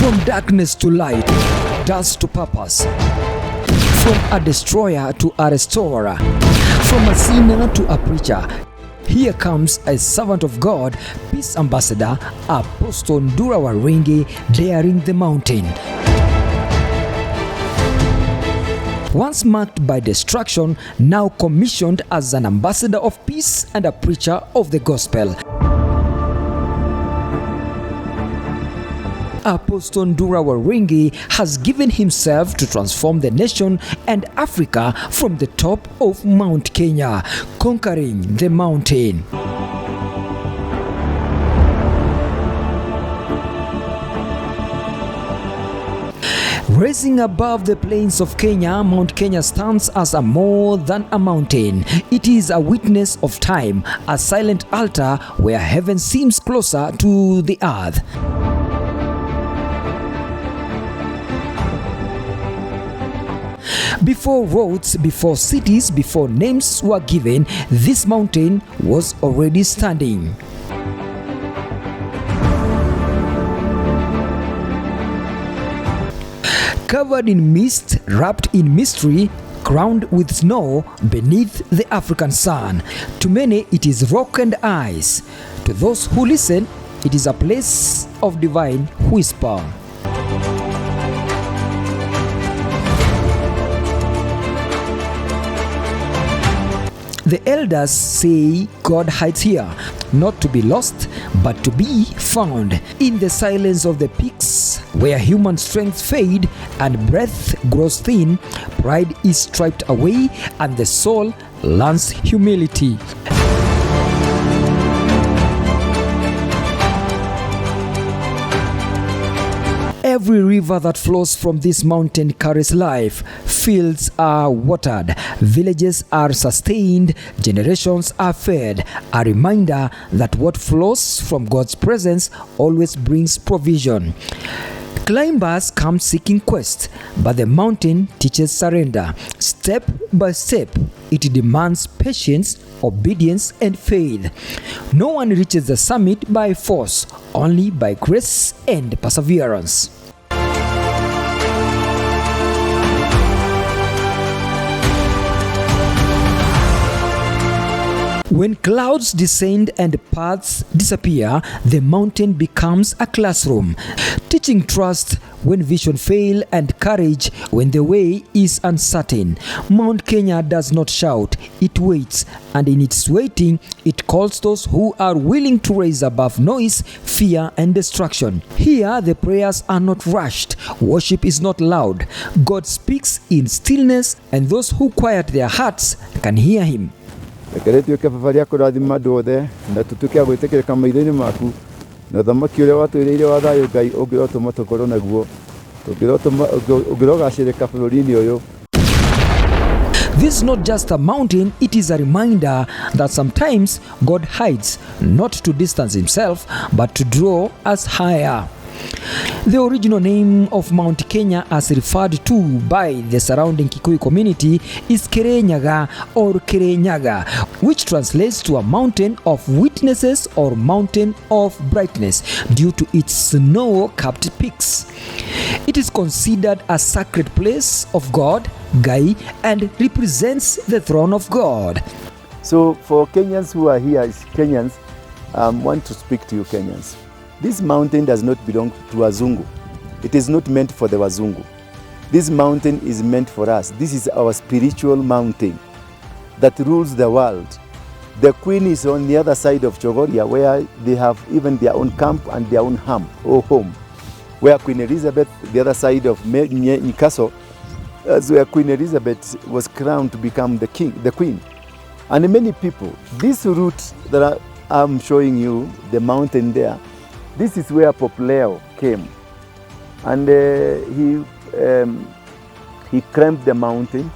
From darkness to light, dust to purpose. From a destroyer to a restorer. From a sinner to a preacher. Here comes a servant of God, peace ambassador, Apostle Ndura daring the mountain. Once marked by destruction, now commissioned as an ambassador of peace and a preacher of the gospel. Apostle Waruinge has given himself to transform the nation and Africa from the top of Mount Kenya, conquering the mountain. Rising above the plains of Kenya, Mount Kenya stands as a more than a mountain. It is a witness of time, a silent altar where heaven seems closer to the earth. Before roads, before cities, before names were given, this mountain was already standing. Covered in mist, wrapped in mystery, crowned with snow beneath the African sun. To many, it is rock and ice. To those who listen, it is a place of divine whisper. The elders say God hides here, not to be lost, but to be found. In the silence of the peaks, where human strength fades and breath grows thin, pride is stripped away and the soul learns humility. Every river that flows from this mountain carries life. Fields are watered, villages are sustained, generations are fed. A reminder that what flows from God's presence always brings provision. Climbers come seeking quest, but the mountain teaches surrender. Step by step, it demands patience, obedience, and faith. No one reaches the summit by force, only by grace and perseverance. When clouds descend and paths disappear, the mountain becomes a classroom, teaching trust when vision fails and courage when the way is uncertain. Mount Kenya does not shout, it waits, and in its waiting, it calls those who are willing to rise above noise, fear, and destruction. Here, the prayers are not rushed, worship is not loud. God speaks in stillness, and those who quiet their hearts can hear Him. Rekeretio kebavaria kurathima andu othe na tutuke agwitikirika maitho-ini maku na thamaki uria watwiriire wa thayu Ngai ungirotuma tukorwo naguo ungirogacirika bururi-ini uyu. This is not just a mountain, it is a reminder that sometimes God hides, not to distance Himself, but to draw us higher. The original name of Mount Kenya, as referred to by the surrounding Kikuyu community, is Kirinyaga or Kirinyaga, which translates to a mountain of witnesses or mountain of brightness due to its snow-capped peaks. It is considered a sacred place of God, Gai, and represents the throne of God. So for Kenyans who are here, Kenyans, want to speak to you Kenyans. This mountain does not belong to Wazungu. It is not meant for the Wazungu. This mountain is meant for us. This is our spiritual mountain that rules the world. The Queen is on the other side of Chogoria, where they have even their own camp and their own home. Where Queen Elizabeth, the other side of Newcastle, as where Queen Elizabeth was crowned to become the Queen. And many people, this route that I'm showing you, the mountain there, this is where Pope Leo came, and he climbed the mountain,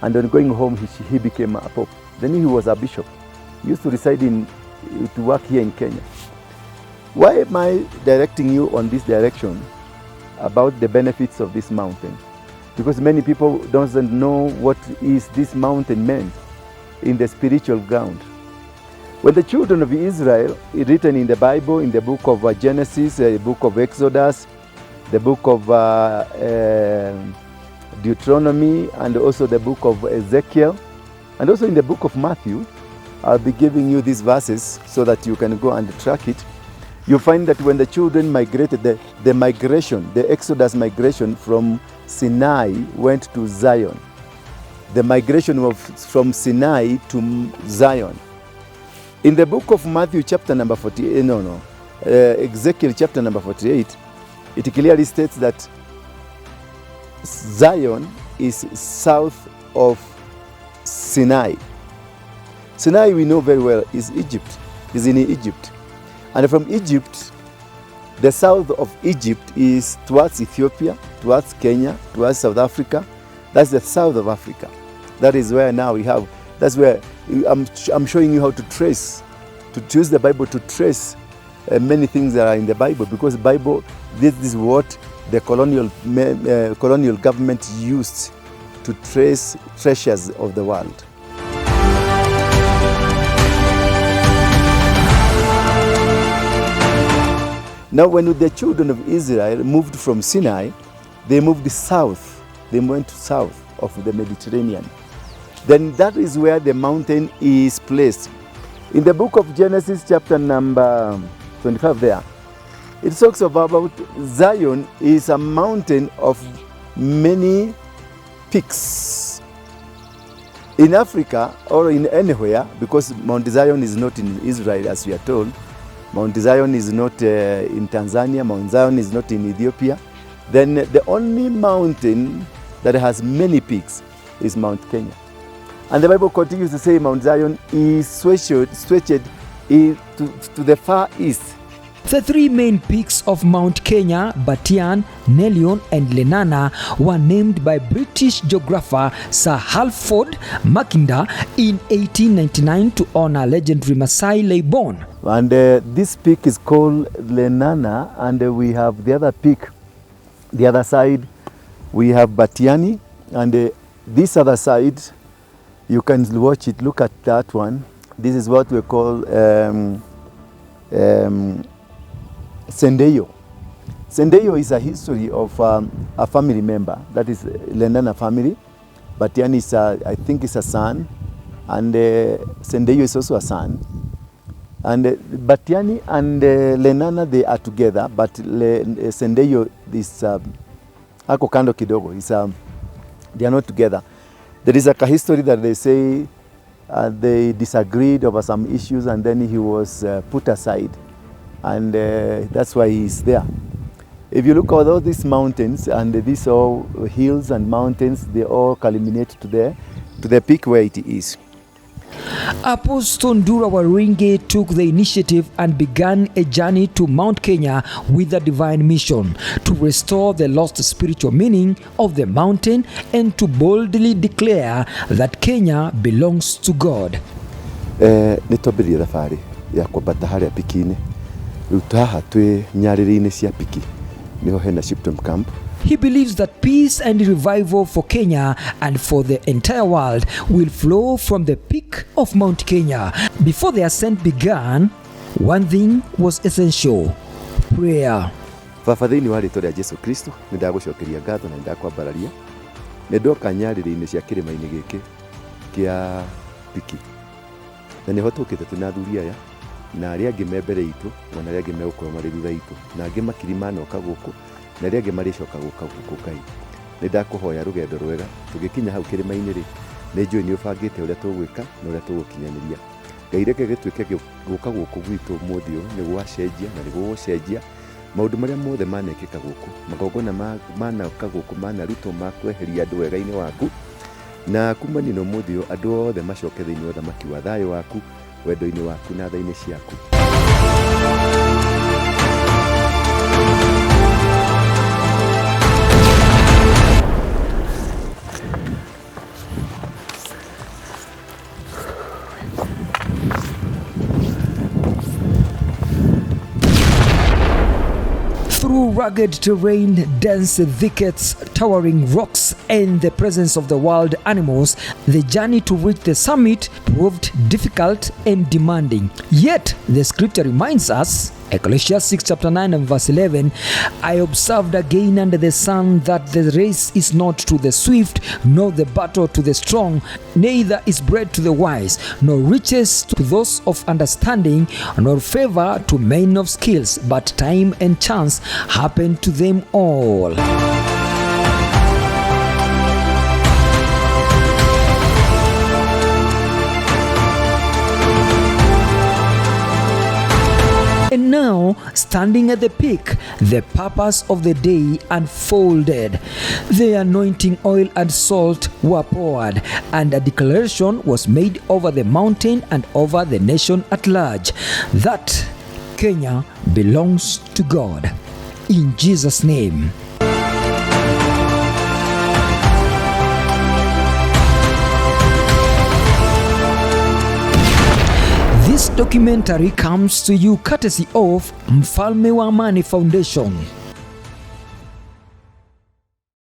and on going home he became a pope. Then he was a bishop. He used to reside to work here in Kenya. Why am I directing you on this direction about the benefits of this mountain? Because many people don't know what is this mountain meant in the spiritual ground. When the children of Israel, written in the Bible, in the book of Genesis, the book of Exodus, the book of Deuteronomy, and also the book of Ezekiel, and also in the book of Matthew. I'll be giving you these verses so that you can go and track it. You find that when the children migrated, the migration, the Exodus migration from Sinai went to Zion. The migration from Sinai to Zion. In the book of Matthew chapter number 48, Ezekiel chapter number 48, it clearly states that Zion is south of Sinai. Sinai, we know very well, is Egypt, is in Egypt. And from Egypt, the south of Egypt is towards Ethiopia, towards Kenya, towards South Africa. That's the south of Africa. That is where now we have, that's where I'm showing you how to trace, to use the Bible to trace many things that are in the Bible, because the Bible, this is what the colonial government used to trace treasures of the world. Now, when the children of Israel moved from Sinai, they moved south. They went south of the Mediterranean. Then that is where the mountain is placed. In the book of Genesis, chapter number 25 there, it talks about Zion is a mountain of many peaks. In Africa or in anywhere, because Mount Zion is not in Israel, as we are told, Mount Zion is not in Tanzania, Mount Zion is not in Ethiopia, then the only mountain that has many peaks is Mount Kenya. And the Bible continues to say Mount Zion is stretched to the far east. The three main peaks of Mount Kenya, Batian, Nelion, and Lenana, were named by British geographer Sir Halford Mackinder in 1899 to honor legendary Maasai Leibon. And this peak is called Lenana, and we have the other peak, the other side, we have Batiani, and this other side, you can watch it, look at that one. This is what we call Sendeyo. Sendeyo is a history of a family member, that is Lenana family. Batiani is I think is a son, and Sendeyo is also a son. And Batiani and Lenana, they are together, but Sendeyo is ako kando kidogo, they are not together. There is a history that they say they disagreed over some issues, and then he was put aside. And that's why he is there. If you look at all these mountains and these all hills and mountains, they all culminate to the peak where it is. Apostle Ndura Waruinge took the initiative and began a journey to Mount Kenya with a divine mission to restore the lost spiritual meaning of the mountain and to boldly declare that Kenya belongs to God. Nitwambĩrĩrie thabarĩ ya kwambata harĩa piki-inĩ. Rĩu haha twĩ nyarĩrĩ-inĩ cia piki nĩho hena Shipton Camp. He believes that peace and revival for Kenya and for the entire world will flow from the peak of Mount Kenya. Before the ascent began, one thing was essential: prayer. Baba, thĩinĩ wa rĩĩtwa rĩa Jesu Kristo, nĩ ndagũcokeria ngatho na nĩ ndakwambararia. Nĩ ndoka nyarĩrĩ-inĩ cia kĩrĩma-inĩ gĩkĩ kĩa piki. Na nĩ ho tũkĩte twĩna athuri aya na arĩa angĩ me mbere itũ, na arĩa angĩ megũkorwo marĩ thutha itũ, na angĩ makiri manoka gũkũ, na arĩa angĩ marĩcoka gũka gũkũ Ngai. Nĩ ndakũhoya rũgendo rwega, tũgĩkinya hau kĩrĩma-inĩ rĩ, nĩ njũĩ nĩ ũbangĩte ũrĩa tũgwĩka na ũrĩa tũgũkinyanĩria. Ngai, reke gĩtuĩke gũka gũkũ gwitũ ũmũthĩ ũyũ nĩ gwacenjia na nĩ gũgũcenjia maũndũ marĩa mothe manekĩka gũkũ, magongona manoka gũkũ manarutwo ma kweheria andũ wega-inĩ waku, na kumania na ũmũthĩ ũyũ andũ othe macoke thĩinĩ wa ũthamaki wa thayũ waku, wendo-inĩ waku na tha-inĩ ciaku. Through rugged terrain, dense thickets, towering rocks, and the presence of the wild animals, the journey to reach the summit proved difficult and demanding. Yet, the scripture reminds us Ecclesiastes chapter 9 and verse 11, I observed again under the sun that the race is not to the swift, nor the battle to the strong, neither is bread to the wise, nor riches to those of understanding, nor favor to men of skills, but time and chance happen to them all. And now, standing at the peak, the purpose of the day unfolded. The anointing oil and salt were poured, and a declaration was made over the mountain and over the nation at large that Kenya belongs to God. In Jesus' name. This documentary comes to you courtesy of Mfalme wa Amani Foundation.